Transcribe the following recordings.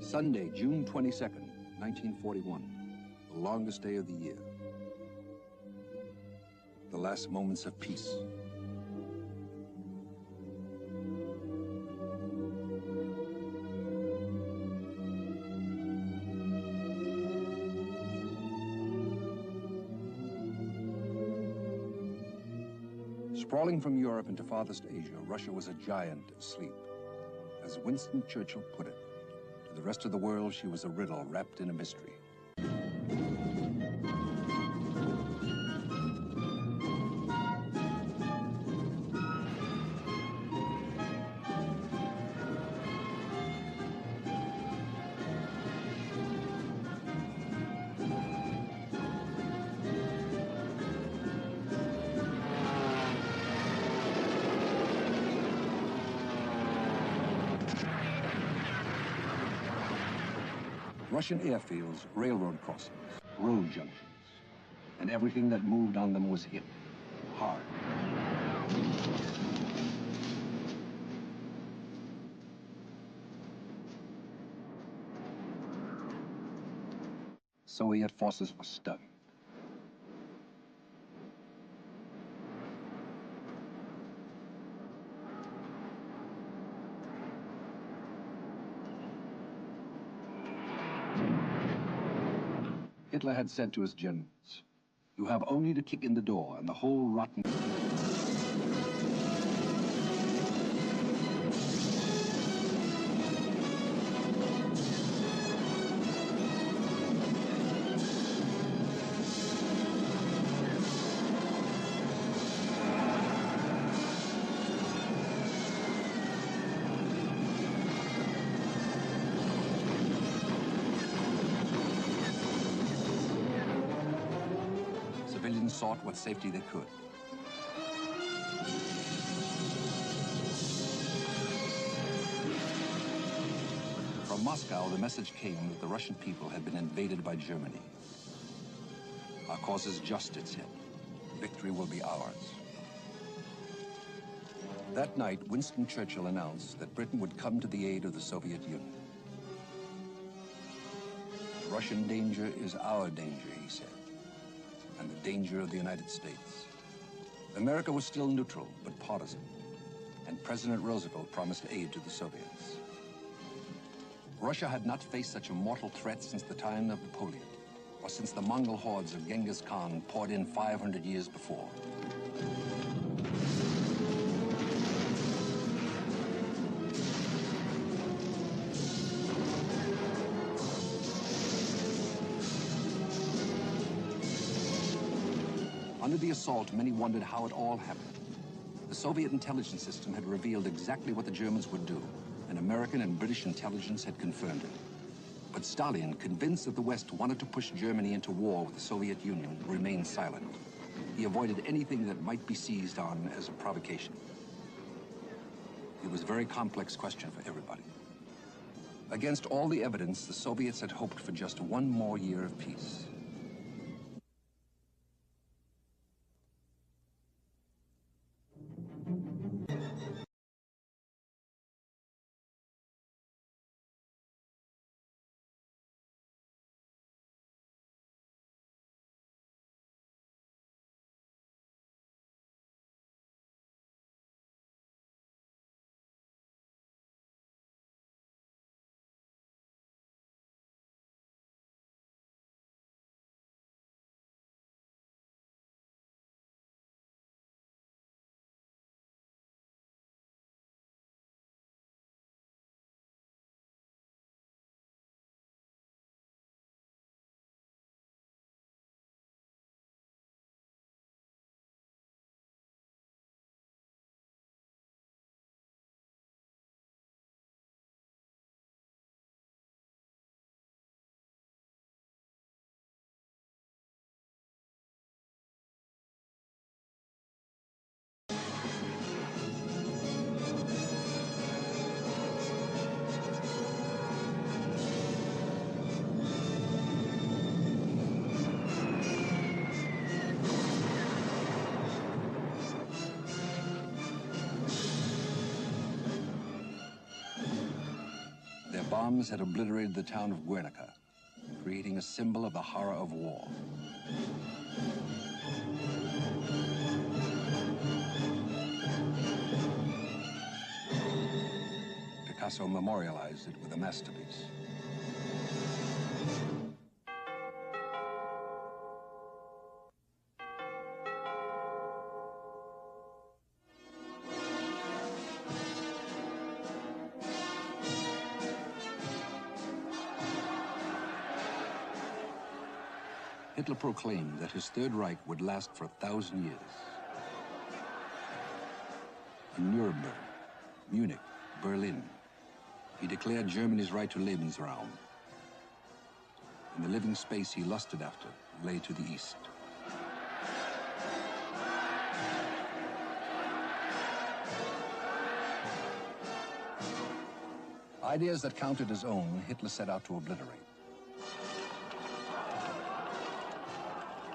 Sunday, June 22nd, 1941, the longest day of the year. The last moments of peace. Sprawling from Europe into farthest Asia, Russia was a giant asleep. As Winston Churchill put it, to the rest of the world, she was a riddle wrapped in a mystery. Russian airfields, railroad crossings, road junctions, and everything that moved on them was hit hard. Soviet forces were stunned. Hitler had said to his generals, "You have only to kick in the door and the whole rotten..." Civilians sought what safety they could. From Moscow, the message came that the Russian people had been invaded by Germany. Our cause is just, it said. Victory will be ours. That night, Winston Churchill announced that Britain would come to the aid of the Soviet Union. The Russian danger is our danger, he said, and the danger of the United States. America was still neutral, but partisan, and President Roosevelt promised aid to the Soviets. Russia had not faced such a mortal threat since the time of Napoleon, or since the Mongol hordes of Genghis Khan poured in 500 years before. Under the assault, many wondered how it all happened. The Soviet intelligence system had revealed exactly what the Germans would do, and American and British intelligence had confirmed it. But Stalin, convinced that the West wanted to push Germany into war with the Soviet Union, remained silent. He avoided anything that might be seized on as a provocation. It was a very complex question for everybody. Against all the evidence, the Soviets had hoped for just one more year of peace. bombs had obliterated the town of Guernica, creating a symbol of the horror of war. Picasso memorialized it with a masterpiece. Hitler proclaimed that his Third Reich would last for 1,000 years. In Nuremberg, Munich, Berlin, he declared Germany's right to Lebensraum. And the living space he lusted after lay to the east. Ideas that counted his own, Hitler set out to obliterate.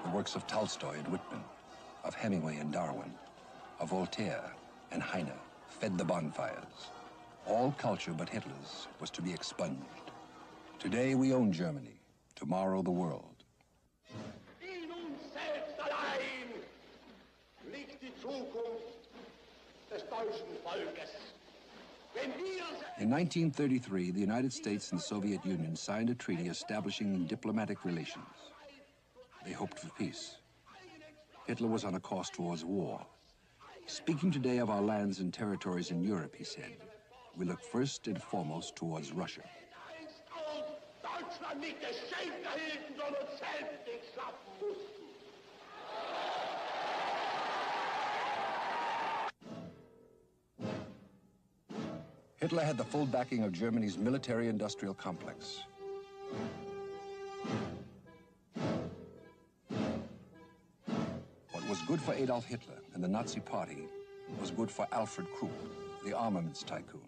The works of Tolstoy and Whitman, of Hemingway and Darwin, of Voltaire and Heine fed the bonfires. All culture but Hitler's was to be expunged. Today we own Germany, tomorrow the world. In uns selbst allein liegt die Zukunft des deutschen Volkes. In 1933, the United States and the Soviet Union signed a treaty establishing diplomatic relations. They hoped for peace. Hitler was on a course towards war. Speaking today of our lands and territories in Europe, he said, we look first and foremost towards Russia. Hitler had the full backing of Germany's military-industrial complex. What was good for Adolf Hitler and the Nazi Party was good for Alfred Krupp, the armaments tycoon.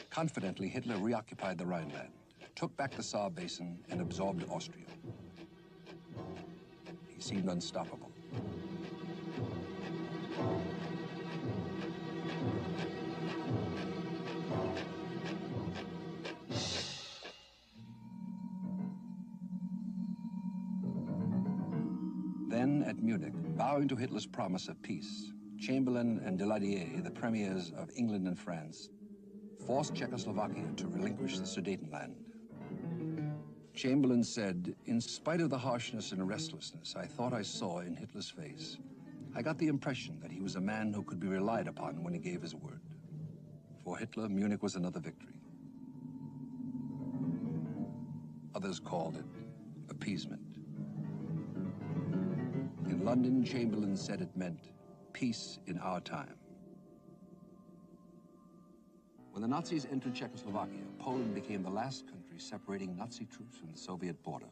Confidently, Hitler reoccupied the Rhineland, took back the Saar Basin, and absorbed Austria. He seemed unstoppable. Then, at Munich, bowing to Hitler's promise of peace, Chamberlain and Daladier, the premiers of England and France, forced Czechoslovakia to relinquish the Sudetenland. Chamberlain said, in spite of the harshness and restlessness I thought I saw in Hitler's face, I got the impression that he was a man who could be relied upon when he gave his word. For Hitler, Munich was another victory. Others called it appeasement. In London, Chamberlain said it meant peace in our time. When the Nazis entered Czechoslovakia, Poland became the last country separating Nazi troops from the Soviet border.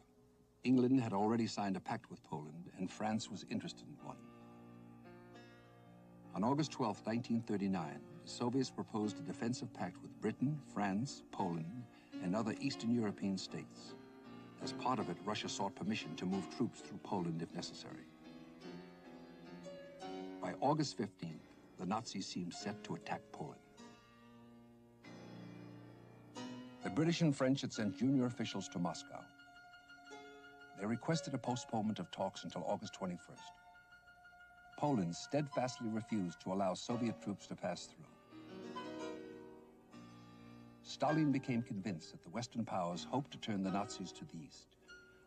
England had already signed a pact with Poland, and France was interested in one. On August 12, 1939, the Soviets proposed a defensive pact with Britain, France, Poland, and other Eastern European states. As part of it, Russia sought permission to move troops through Poland if necessary. By August 15th, the Nazis seemed set to attack Poland. The British and French had sent junior officials to Moscow. They requested a postponement of talks until August 21st. Poland steadfastly refused to allow Soviet troops to pass through. Stalin became convinced that the Western powers hoped to turn the Nazis to the east.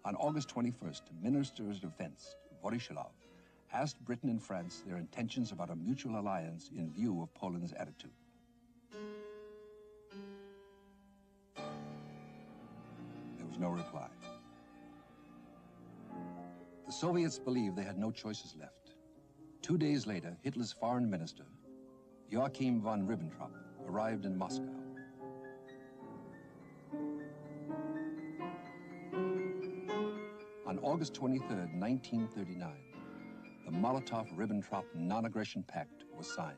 On August 21st, Minister of Defense, Voroshilov, asked Britain and France their intentions about a mutual alliance in view of Poland's attitude. There was no reply. The Soviets believed they had no choices left. 2 days later, Hitler's foreign minister, Joachim von Ribbentrop, arrived in Moscow. On August 23, 1939, the Molotov-Ribbentrop Non-Aggression Pact was signed.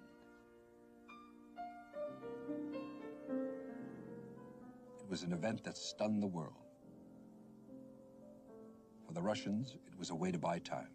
It was an event that stunned the world. For the Russians, it was a way to buy time.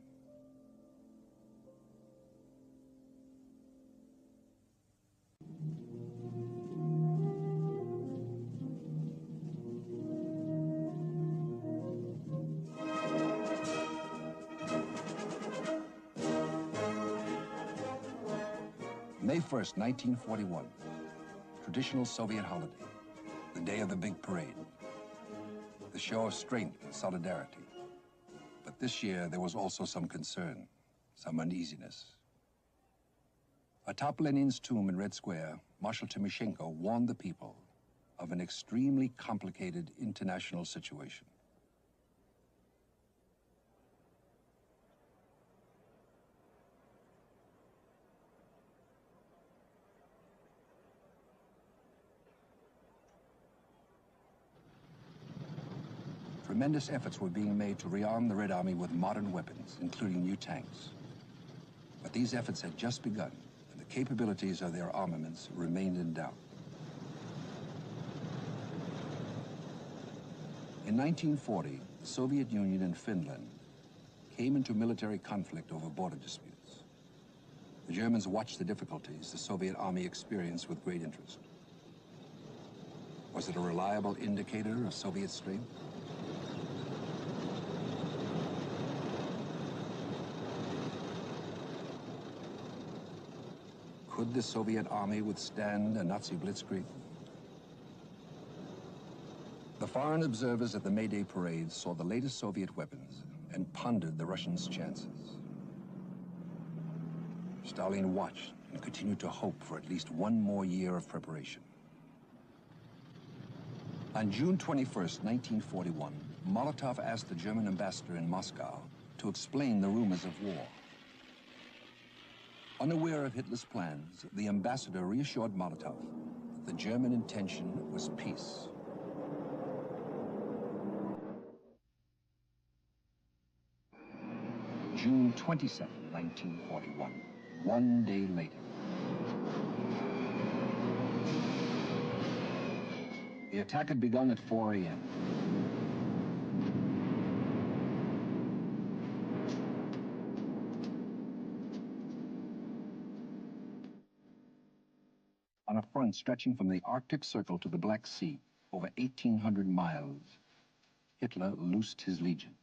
May 1st, 1941, traditional Soviet holiday, the day of the big parade, the show of strength and solidarity. But this year, there was also some concern, some uneasiness. Atop Lenin's tomb in Red Square, Marshal Timoshenko warned the people of an extremely complicated international situation. Tremendous efforts were being made to rearm the Red Army with modern weapons, including new tanks. But these efforts had just begun, and the capabilities of their armaments remained in doubt. In 1940, the Soviet Union and Finland came into military conflict over border disputes. The Germans watched the difficulties the Soviet army experienced with great interest. Was it a reliable indicator of Soviet strength? Could the Soviet army withstand a Nazi blitzkrieg? The foreign observers at the May Day parade saw the latest Soviet weapons and pondered the Russians' chances. Stalin watched and continued to hope for at least one more year of preparation. On June 21st, 1941, Molotov asked the German ambassador in Moscow to explain the rumors of war. Unaware of Hitler's plans, the ambassador reassured Molotov that the German intention was peace. June 22, 1941, one day later. The attack had begun at 4 a.m. On a front stretching from the Arctic Circle to the Black Sea, over 1,800 miles, Hitler loosed his legions.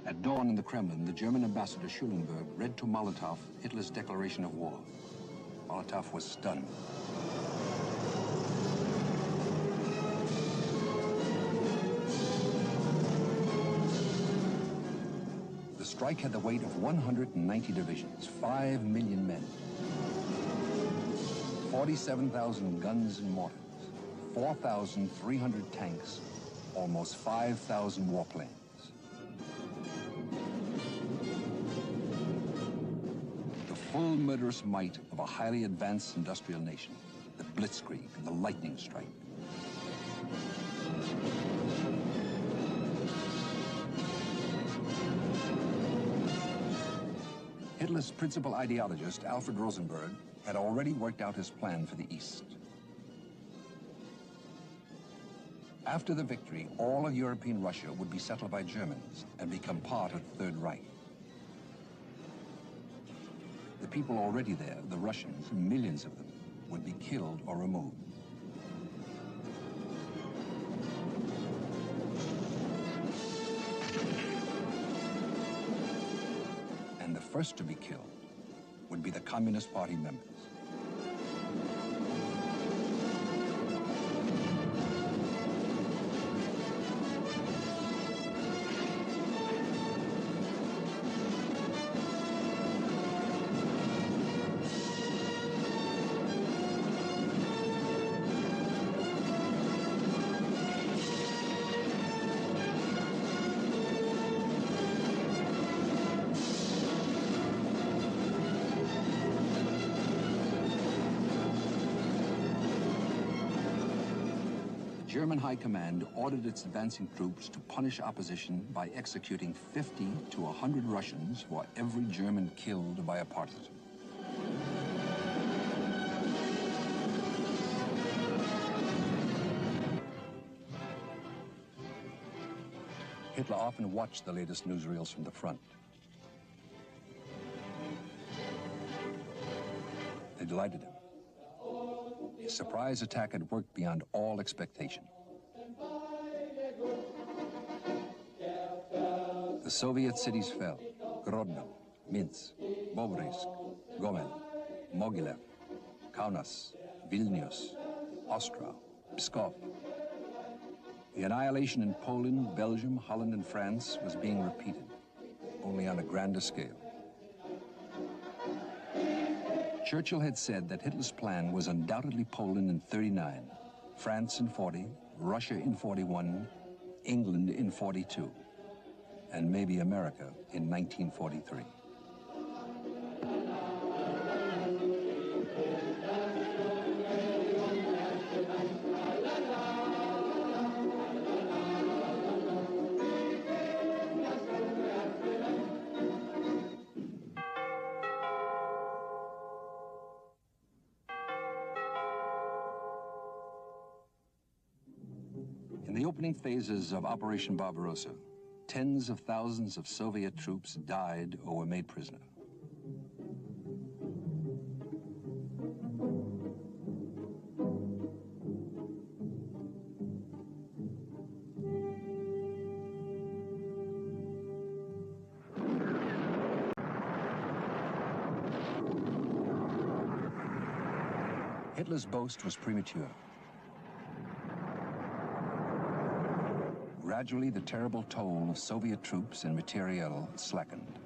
At dawn in the Kremlin, the German ambassador Schulenburg read to Molotov Hitler's declaration of war. Molotov was stunned. The strike had the weight of 190 divisions, 5 million men, 47,000 guns and mortars, 4,300 tanks, almost 5,000 warplanes. The full murderous might of a highly advanced industrial nation, the blitzkrieg and the lightning strike. Hitler's principal ideologist, Alfred Rosenberg, had already worked out his plan for the East. After the victory, all of European Russia would be settled by Germans and become part of the Third Reich. The people already there, the Russians, millions of them, would be killed or removed. And the first to be killed would be the Communist Party members. German High Command ordered its advancing troops to punish opposition by executing 50 to 100 Russians for every German killed by a partisan. Hitler often watched the latest newsreels from the front. They delighted him. His surprise attack had worked beyond all expectation. The Soviet cities fell: Grodno, Minsk, Bobruisk, Gomel, Mogilev, Kaunas, Vilnius, Ostrov, Pskov. The annihilation in Poland, Belgium, Holland, and France was being repeated, only on a grander scale. Churchill had said that Hitler's plan was undoubtedly Poland in 39, France in 40, Russia in 41, England in 42, and maybe America in 1943. In the opening phases of Operation Barbarossa, tens of thousands of Soviet troops died or were made prisoner. Hitler's boast was premature. Gradually, the terrible toll of Soviet troops and materiel slackened.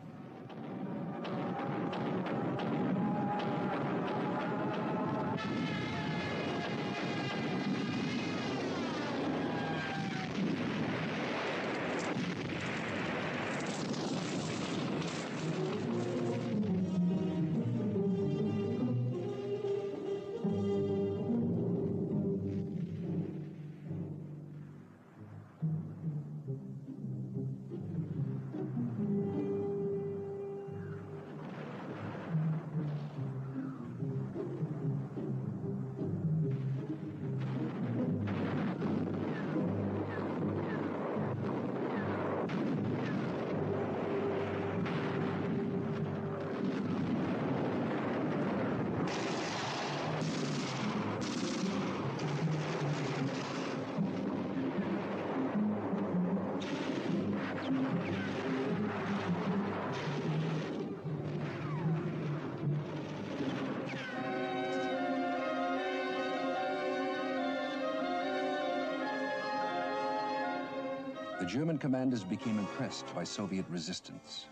The German commanders became impressed by Soviet resistance.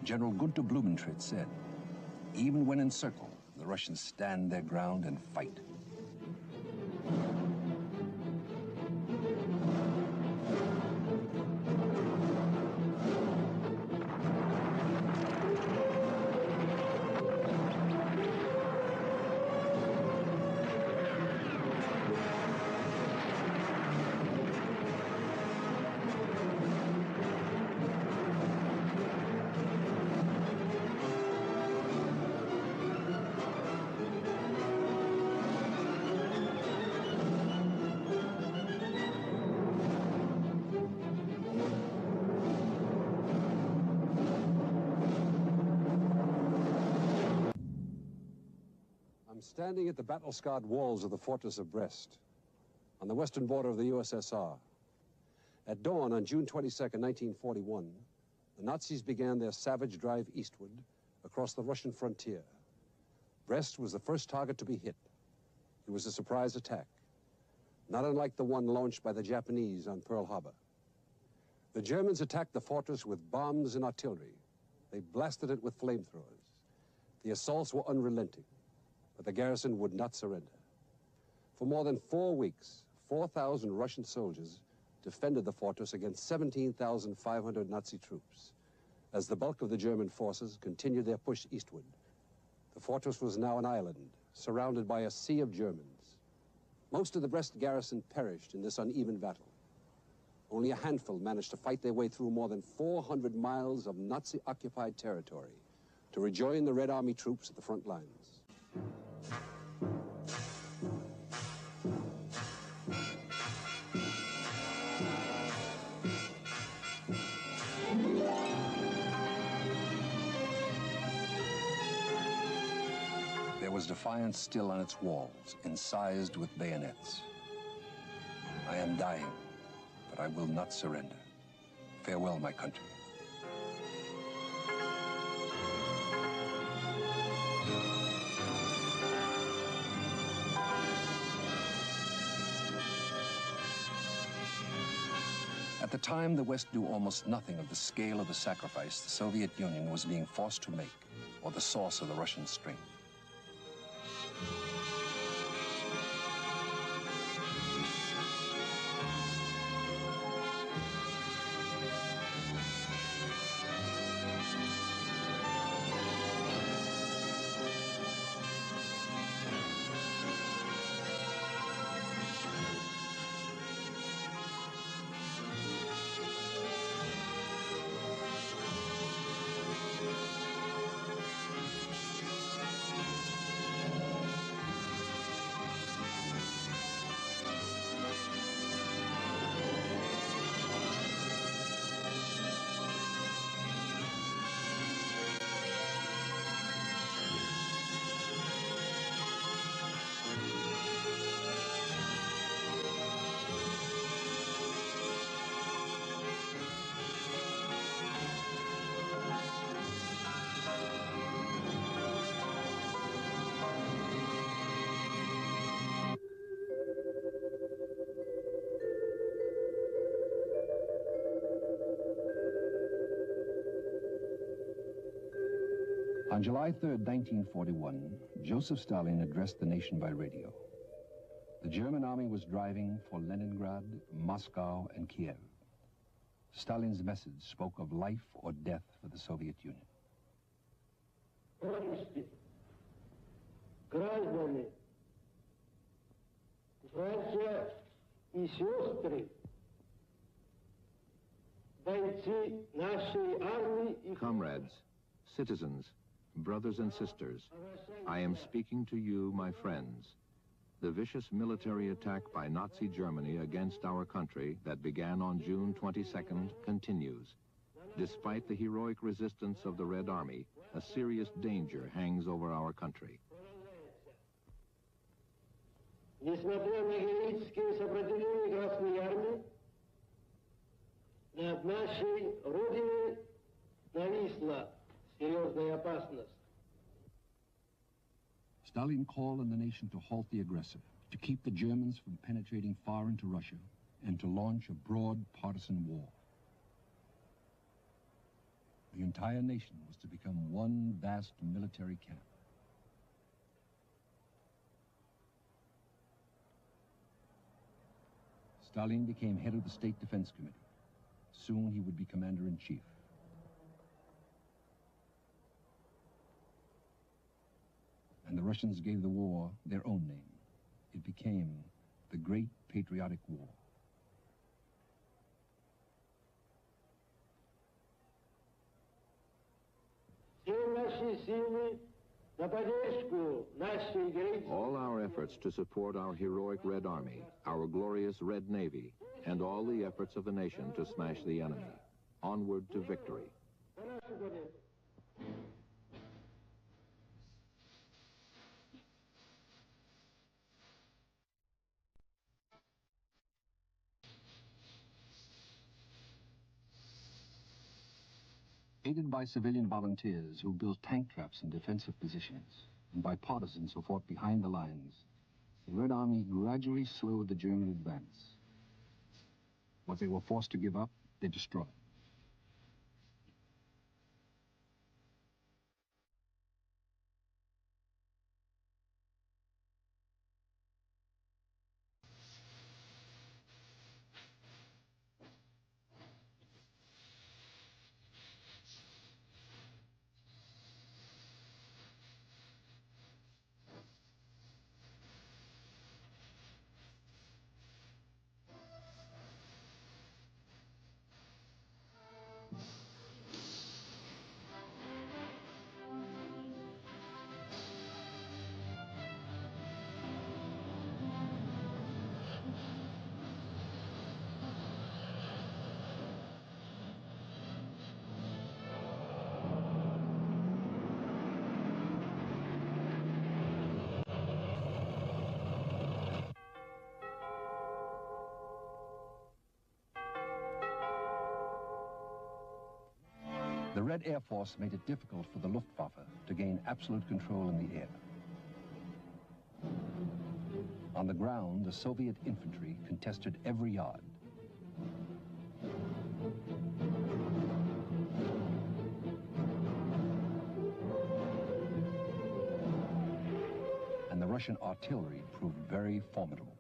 General Gunther Blumentritt said, "Even when encircled, the Russians stand their ground and fight." I'm standing at the battle-scarred walls of the fortress of Brest, on the western border of the USSR. At dawn on June 22nd, 1941, the Nazis began their savage drive eastward across the Russian frontier. Brest was the first target to be hit. It was a surprise attack, not unlike the one launched by the Japanese on Pearl Harbor. The Germans attacked the fortress with bombs and artillery. They blasted it with flamethrowers. The assaults were unrelenting, but the garrison would not surrender. For more than 4 weeks, 4,000 Russian soldiers defended the fortress against 17,500 Nazi troops. As the bulk of the German forces continued their push eastward, the fortress was now an island, surrounded by a sea of Germans. Most of the Brest garrison perished in this uneven battle. Only a handful managed to fight their way through more than 400 miles of Nazi-occupied territory to rejoin the Red Army troops at the front lines. There was defiance still on its walls, incised with bayonets. I am dying, but I will not surrender. Farewell, my country. At the time, the West knew almost nothing of the scale of the sacrifice the Soviet Union was being forced to make, or the source of the Russian strength. On July 3rd, 1941, Joseph Stalin addressed the nation by radio. The German army was driving for Leningrad, Moscow, and Kiev. Stalin's message spoke of life or death for the Soviet Union. Граждане, братья и сестры, бойцы нашей армии и... Comrades, citizens, brothers and sisters, I am speaking to you, my friends. The vicious military attack by Nazi Germany against our country that began on June 22nd continues. Despite the heroic resistance of the Red Army, a serious danger hangs over our country. Несмотря на героическое сопротивление Красной Армии, над нашей Родиной нависла серьезная опасность. Stalin called on the nation to halt the aggressor, to keep the Germans from penetrating far into Russia, and to launch a broad partisan war. The entire nation was to become one vast military camp. Stalin became head of the State Defense Committee. Soon he would be commander-in-chief. And the Russians gave the war their own name. It became the Great Patriotic War. All our efforts to support our heroic Red Army, our glorious Red Navy, and all the efforts of the nation to smash the enemy. Onward to victory. Aided by civilian volunteers who built tank traps in defensive positions, and by partisans who fought behind the lines, the Red Army gradually slowed the German advance. What they were forced to give up, they destroyed. The Red Air Force made it difficult for the Luftwaffe to gain absolute control in the air. On the ground, the Soviet infantry contested every yard. And the Russian artillery proved very formidable.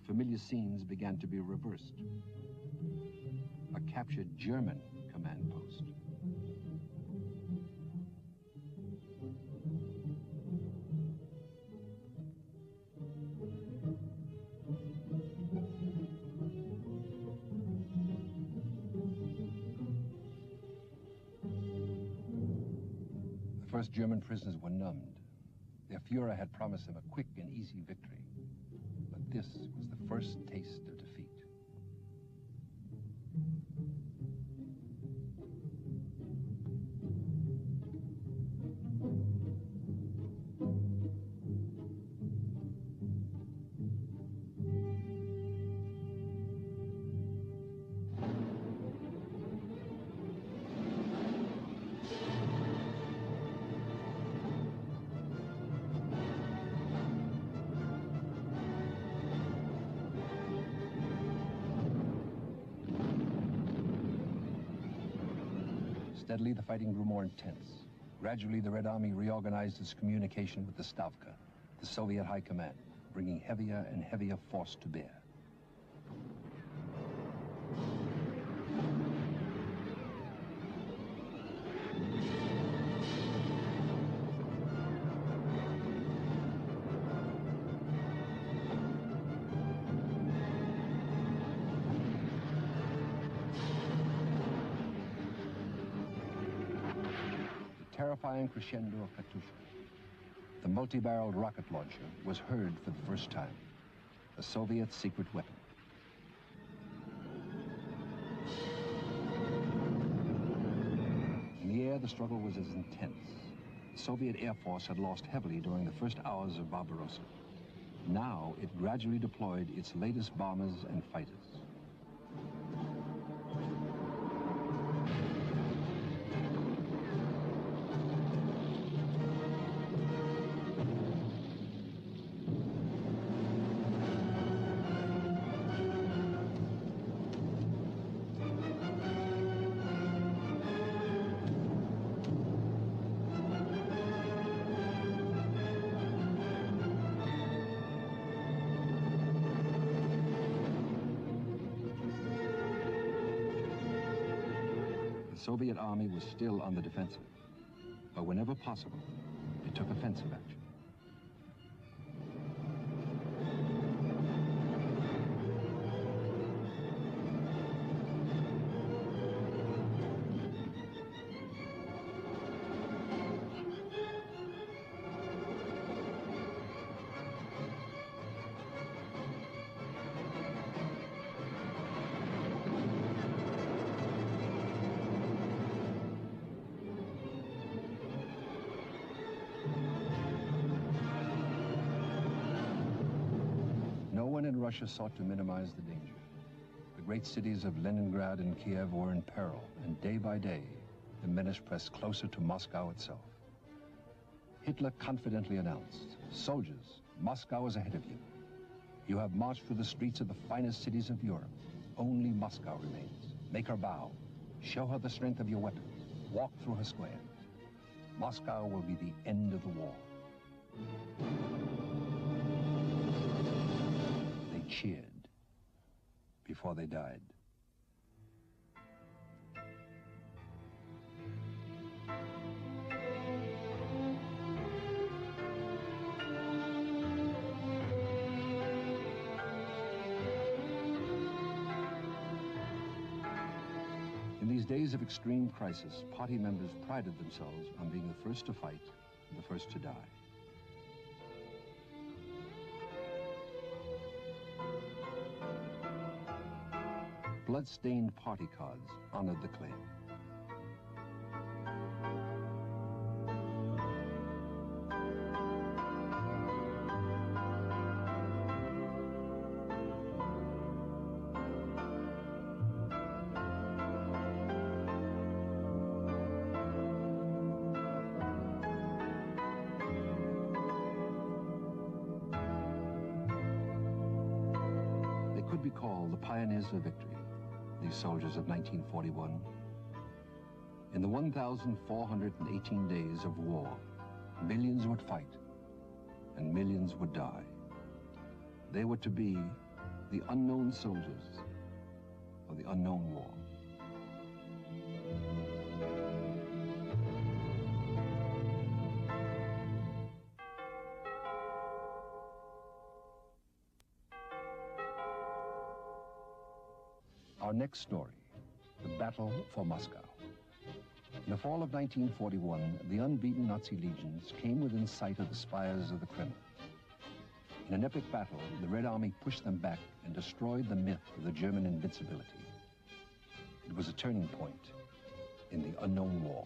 Familiar scenes began to be reversed. A captured German command post. The first German prisoners were numbed. Their Führer had promised them a quick and easy victory. This was the first taste of defeat. Steadily, the fighting grew more intense. Gradually, the Red Army reorganized its communication with the Stavka, the Soviet High Command, bringing heavier and heavier force to bear. Terrifying crescendo of Katyusha. The multi-barreled rocket launcher was heard for the first time, a Soviet secret weapon. In the air, the struggle was as intense. The Soviet Air Force had lost heavily during the first hours of Barbarossa. Now, it gradually deployed its latest bombers and fighters. The Soviet army was still on the defensive, but whenever possible, it took offensive action. No one in Russia sought to minimize the danger. The great cities of Leningrad and Kiev were in peril, and day by day, the menace pressed closer to Moscow itself. Hitler confidently announced, "Soldiers, Moscow is ahead of you. You have marched through the streets of the finest cities of Europe. Only Moscow remains. Make her bow. Show her the strength of your weapons. Walk through her squares. Moscow will be the end of the war." They cheered before they died. In these days of extreme crisis, party members prided themselves on being the first to fight and the first to die. Blood-stained party cards honored the claim. They could be called the pioneers of victory, these soldiers of 1941. In the 1,418 days of war, millions would fight and millions would die. They were to be the unknown soldiers of the unknown war. Our next story, the battle for Moscow. In the fall of 1941, the unbeaten Nazi legions came within sight of the spires of the Kremlin. In an epic battle, the Red Army pushed them back and destroyed the myth of the German invincibility. It was a turning point in the unknown war.